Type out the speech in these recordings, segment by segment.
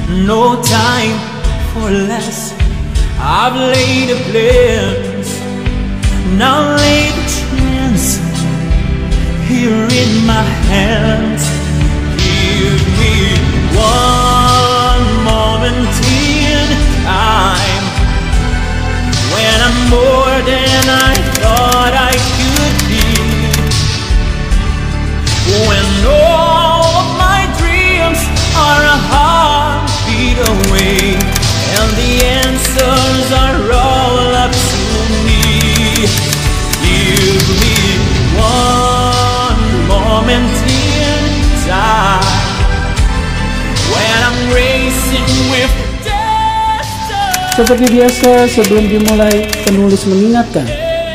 No time for less. I've laid the plans, now lay the chance here in my hands. Give me one moment in time when I'm more than I thought I could be, when all of my dreams are a heartbeat away and the answers are all up to me. Give me one moment in time when I'm racing with destiny. Seperti biasa, sebelum dimulai, penulis mengingatkan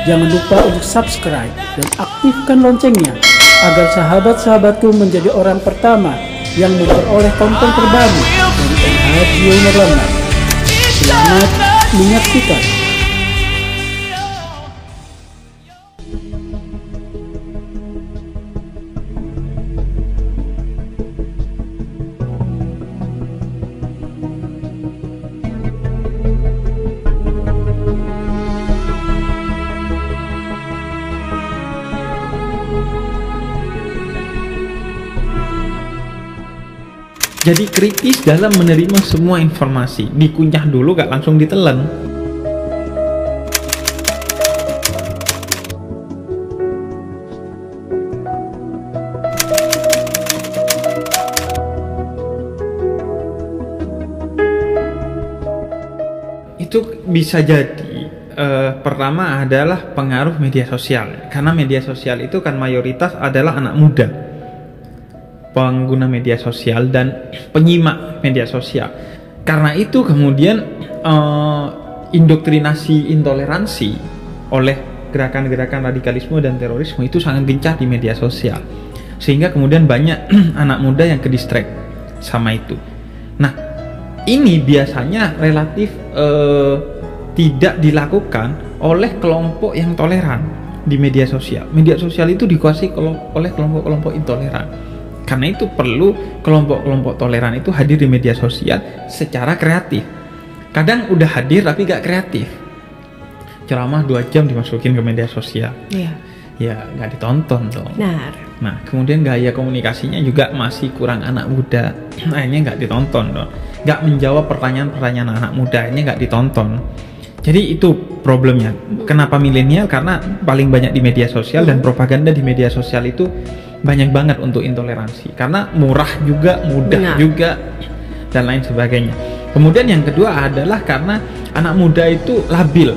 jangan lupa untuk subscribe dan aktifkan loncengnya agar sahabat-sahabatku menjadi orang pertama yang memperoleh konten terbaru dari NHRGO Nirlanda. Selamat menyaksikan. Jadi kritis dalam menerima semua informasi, dikunyah dulu gak langsung ditelan. Itu bisa jadi pertama adalah pengaruh media sosial, karena media sosial itu kan mayoritas adalah anak muda, pengguna media sosial dan penyimak media sosial. Karena itu kemudian indoktrinasi intoleransi oleh gerakan-gerakan radikalisme dan terorisme itu sangat gencar di media sosial, sehingga kemudian banyak anak muda yang kedistract sama itu. Nah, ini biasanya relatif tidak dilakukan oleh kelompok yang toleran di media sosial. Media sosial itu dikuasai oleh kelompok-kelompok intoleran. Karena itu perlu kelompok-kelompok toleran itu hadir di media sosial secara kreatif. Kadang udah hadir tapi gak kreatif. Ceramah 2 jam dimasukin ke media sosial. Iya. Ya gak ditonton dong. Benar. Nah, kemudian gaya komunikasinya juga masih kurang anak muda. Akhirnya gak ditonton dong. Gak menjawab pertanyaan-pertanyaan anak muda, akhirnya gak ditonton. Jadi itu problemnya. Kenapa milenial? Karena paling banyak di media sosial dan propaganda di media sosial itu banyak banget untuk intoleransi, karena murah juga, mudah juga, dan lain sebagainya. Kemudian yang kedua adalah karena anak muda itu labil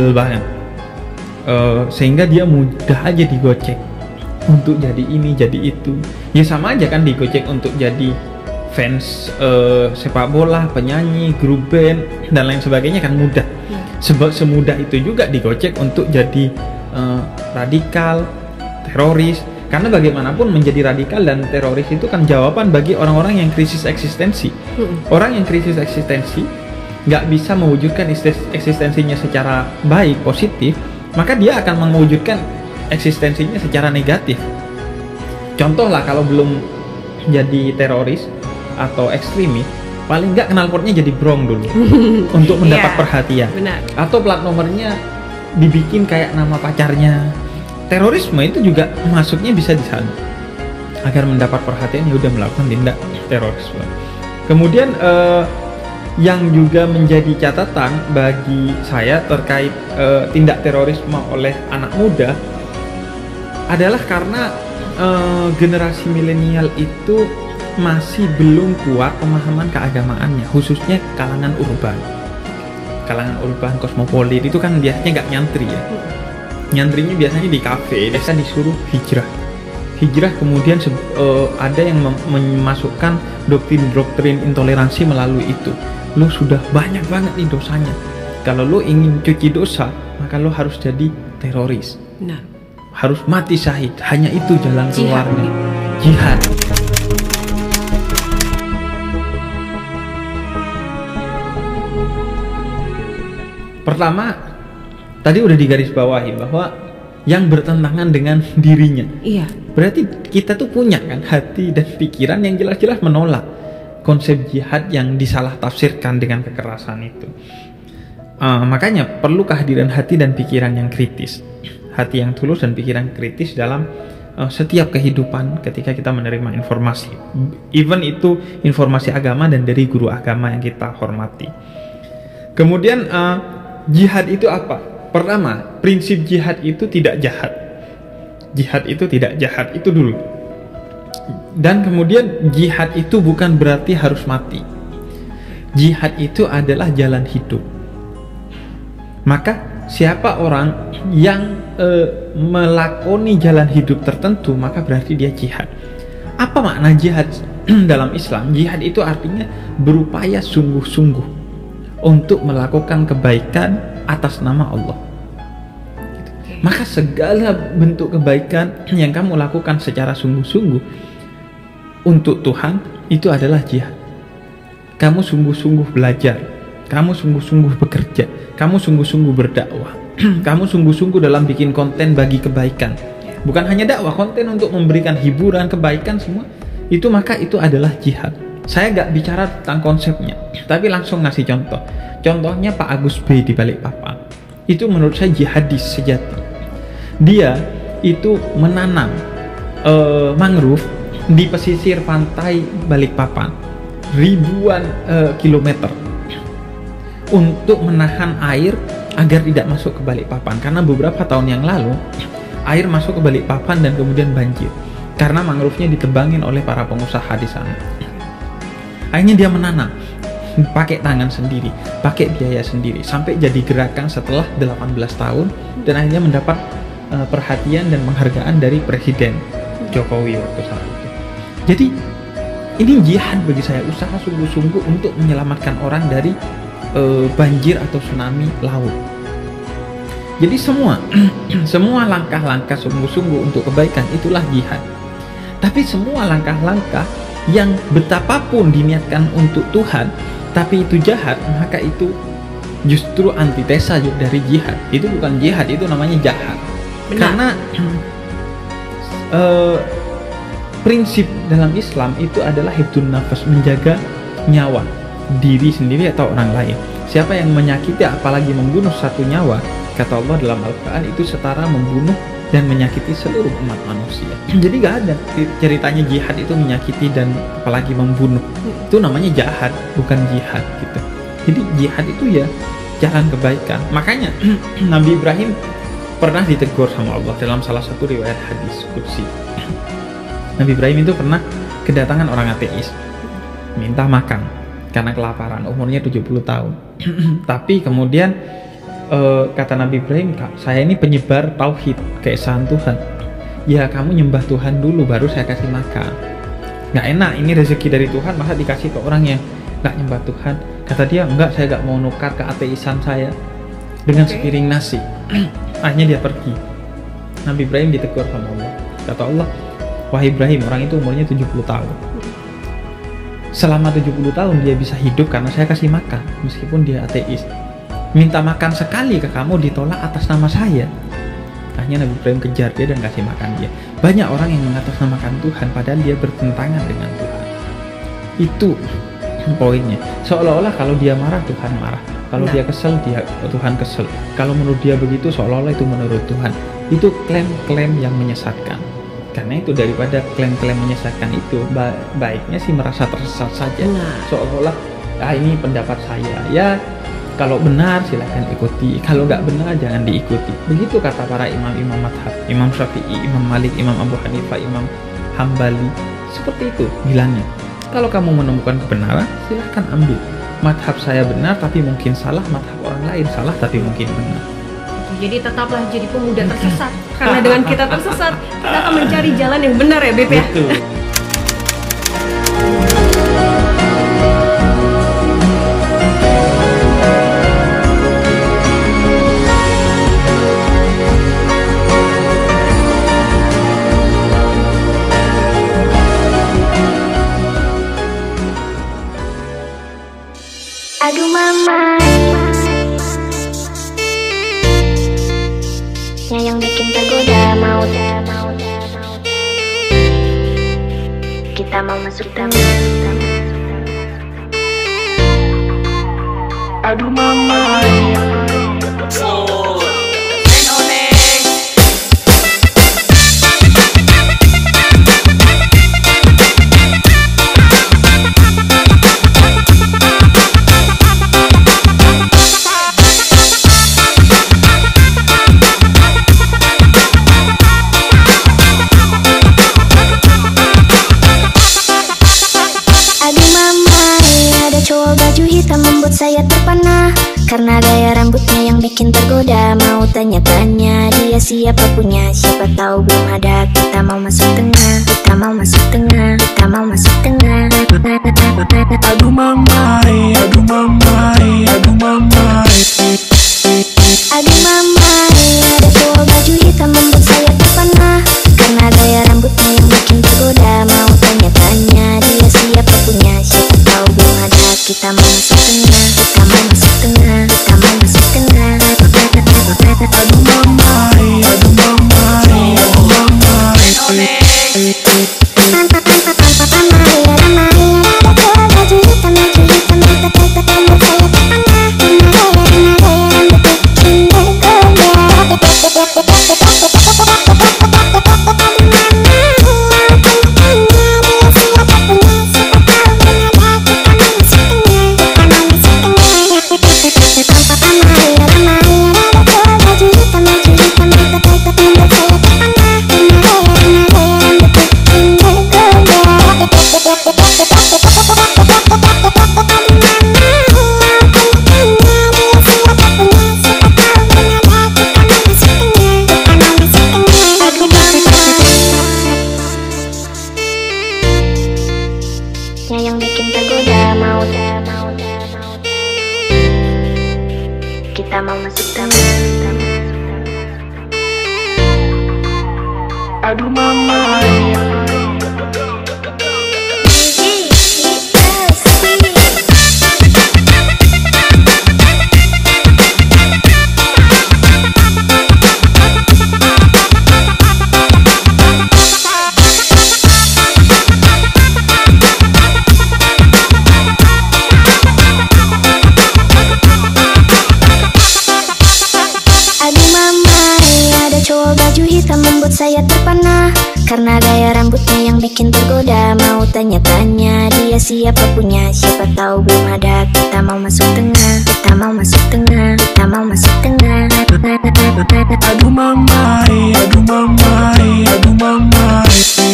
banget, sehingga dia mudah aja digocek untuk jadi ini, jadi itu. Ya sama aja kan digocek untuk jadi fans sepak bola, penyanyi, grup band, dan lain sebagainya kan mudah. Sebab semudah itu juga digocek untuk jadi radikal, teroris. Karena bagaimanapun menjadi radikal dan teroris itu kan jawaban bagi orang-orang yang krisis eksistensi. Orang yang krisis eksistensi nggak bisa mewujudkan eksistensinya secara baik, positif, maka dia akan mewujudkan eksistensinya secara negatif. Contoh lah, kalau belum jadi teroris atau ekstremis, paling nggak knalpotnya jadi brong dulu untuk mendapat perhatian. Benar. Atau plat nomornya dibikin kayak nama pacarnya. Terorisme itu juga masuknya bisa di sana. Agar mendapat perhatian, ya udah melakukan tindak terorisme. Kemudian yang juga menjadi catatan bagi saya terkait tindak terorisme oleh anak muda adalah karena generasi milenial itu masih belum kuat pemahaman keagamaannya, khususnya kalangan urban. Kalangan urban kosmopolit itu kan biasanya nggak nyantri ya. Nyantrinya biasanya di kafe, biasa disuruh hijrah, kemudian ada yang memasukkan doktrin intoleransi melalui itu. Lo sudah banyak banget nih dosanya, kalau lo ingin cuci dosa maka lo harus jadi teroris. Nah, harus mati syahid, hanya itu jalan keluarnya. Jihad. Pertama, tadi udah digarisbawahi bahwa yang bertentangan dengan dirinya. Iya. Berarti kita tuh punya kan hati dan pikiran yang jelas-jelas menolak konsep jihad yang disalah tafsirkan dengan kekerasan itu. Makanya perlu kehadiran hati dan pikiran yang kritis, hati yang tulus dan pikiran kritis dalam setiap kehidupan ketika kita menerima informasi, even itu informasi agama dan dari guru agama yang kita hormati. Kemudian jihad itu apa? Pertama, prinsip jihad itu tidak jahat. Jihad itu tidak jahat, itu dulu. Dan kemudian jihad itu bukan berarti harus mati. Jihad itu adalah jalan hidup. Maka siapa orang yang melakoni jalan hidup tertentu, maka berarti dia jihad. Apa makna jihad dalam Islam? Jihad itu artinya berupaya sungguh-sungguh untuk melakukan kebaikan atas nama Allah. Maka segala bentuk kebaikan yang kamu lakukan secara sungguh-sungguh untuk Tuhan itu adalah jihad. Kamu sungguh-sungguh belajar, kamu sungguh-sungguh bekerja, kamu sungguh-sungguh berdakwah, kamu sungguh-sungguh dalam bikin konten bagi kebaikan. Bukan hanya dakwah, konten untuk memberikan hiburan, kebaikan semua. Itu maka itu adalah jihad. Saya gak bicara tentang konsepnya, tapi langsung ngasih contoh. Contohnya Pak Agus B di Balikpapan. Itu menurut saya jihadis sejati. Dia itu menanam mangrove di pesisir pantai Balikpapan ribuan kilometer untuk menahan air agar tidak masuk ke Balikpapan, karena beberapa tahun yang lalu air masuk ke Balikpapan dan kemudian banjir karena mangrove-nya ditebangin oleh para pengusaha di sana. Akhirnya dia menanam pakai tangan sendiri, pakai biaya sendiri, sampai jadi gerakan setelah 18 tahun dan akhirnya mendapat perhatian dan penghargaan dari Presiden Jokowi waktu saat itu. Jadi ini jihad bagi saya, usaha sungguh-sungguh untuk menyelamatkan orang dari banjir atau tsunami laut. Jadi semua langkah-langkah sungguh-sungguh untuk kebaikan itulah jihad. Tapi semua langkah-langkah yang betapapun diniatkan untuk Tuhan tapi itu jahat, maka itu justru antitesa dari jihad. Itu bukan jihad, itu namanya jahat. Benar. Karena prinsip dalam Islam itu adalah hifdzun nafas, menjaga nyawa diri sendiri atau orang lain. Siapa yang menyakiti apalagi membunuh satu nyawa, kata Allah dalam Al-Quran, itu setara membunuh dan menyakiti seluruh umat manusia. Jadi gak ada ceritanya jihad itu menyakiti dan apalagi membunuh. Itu namanya jahat, bukan jihad gitu. Jadi jihad itu ya jalan kebaikan. Makanya Nabi Ibrahim pernah ditegur sama Allah dalam salah satu riwayat hadis qudsi. Nabi Ibrahim itu pernah kedatangan orang ateis minta makan karena kelaparan, umurnya 70 tahun. Tapi kemudian kata Nabi Ibrahim, saya ini penyebar tauhid, keesaan Tuhan. Ya kamu nyembah Tuhan dulu baru saya kasih makan. Gak enak, ini rezeki dari Tuhan masa dikasih ke orang yang gak nyembah Tuhan. Kata dia, enggak, saya gak mau nukar keateisan saya dengan sepiring nasi. Akhirnya dia pergi. Nabi Ibrahim ditegur sama Allah. Kata Allah, wahai Ibrahim, orang itu umurnya 70 tahun. Selama 70 tahun dia bisa hidup karena saya kasih makan, meskipun dia ateis. Minta makan sekali ke kamu ditolak atas nama saya. Akhirnya Nabi Ibrahim kejar dia dan kasih makan dia. Banyak orang yang mengatasnamakan Tuhan padahal dia bertentangan dengan Tuhan. Itu poinnya. Seolah-olah kalau dia marah, Tuhan marah. Kalau dia kesel, Tuhan kesel. Kalau menurut dia begitu, seolah-olah itu menurut Tuhan. Itu klaim-klaim yang menyesatkan. Karena itu daripada klaim-klaim menyesatkan itu, baiknya sih merasa tersesat saja. Seolah-olah, ini pendapat saya. Ya, kalau benar silahkan ikuti. Kalau nggak benar jangan diikuti. Begitu kata para imam-imam madhab. Imam Syafi'i, Imam Malik, Imam Abu Hanifah, Imam Hambali. Seperti itu bilangnya. Kalau kamu menemukan kebenaran, silahkan ambil. Madhab saya benar tapi mungkin salah, madhab orang lain salah tapi mungkin benar. Jadi tetaplah jadi pemuda tersesat. Karena dengan kita tersesat, kita akan mencari jalan yang benar ya Beb ya. Betul. Aduh mama, yang bikin tergoda, mau kita mau masuk tamu. Aduh mama. Cowok baju hitam membuat saya terpana, karena gaya rambutnya yang bikin tergoda. Mau tanya-tanya dia siapa punya, siapa tahu belum ada. Kita mau masuk tengah, kita mau masuk tengah, kita mau masuk tengah. Aduh mamai, aduh mamai, aduh mamai. Aduh mamai, ada cowok baju hitam membuat saya terpana, karena gaya rambutnya yang bikin tergoda. Mau tanya-tanya dia siapa punya, siapa tahu belum ada. Kita mau masuk tengah, kita mau masuk tengah, kita mau masuk tengah. Aduh mamai, aduh mamai, aduh mamai. Yang bikin tergoda, mau kita mau masuk tamu. Aduh mamai. Cowok baju hitam membuat saya terpana, karena gaya rambutnya yang bikin tergoda. Mau tanya-tanya dia siapa punya, siapa tahu belum ada. Kita mau masuk tengah, kita mau masuk tengah, kita mau masuk tengah. Aduh mamai, aduh mamai, aduh mamai.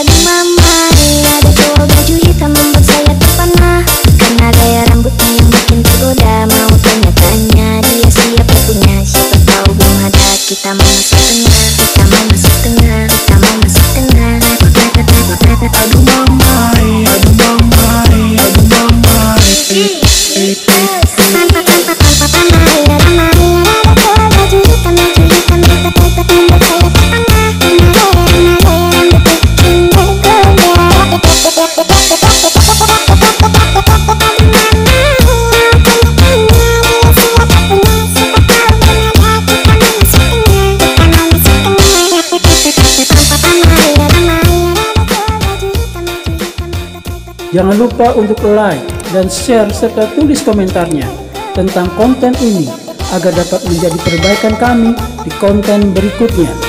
Aduh mamai, ada cowok baju hitam membuat saya terpana, karena gaya rambutnya yang bikin tergoda. Mau tanya-tanya dia siapa punya, siapa tahu belum ada. Kita mau masuk tengah, kita mau masuk tengah, kita mau masuk tengah. Aduh mamai, aduh mamai, aduh mamai. Jangan lupa untuk like dan share serta tulis komentarnya tentang konten ini agar dapat menjadi perbaikan kami di konten berikutnya.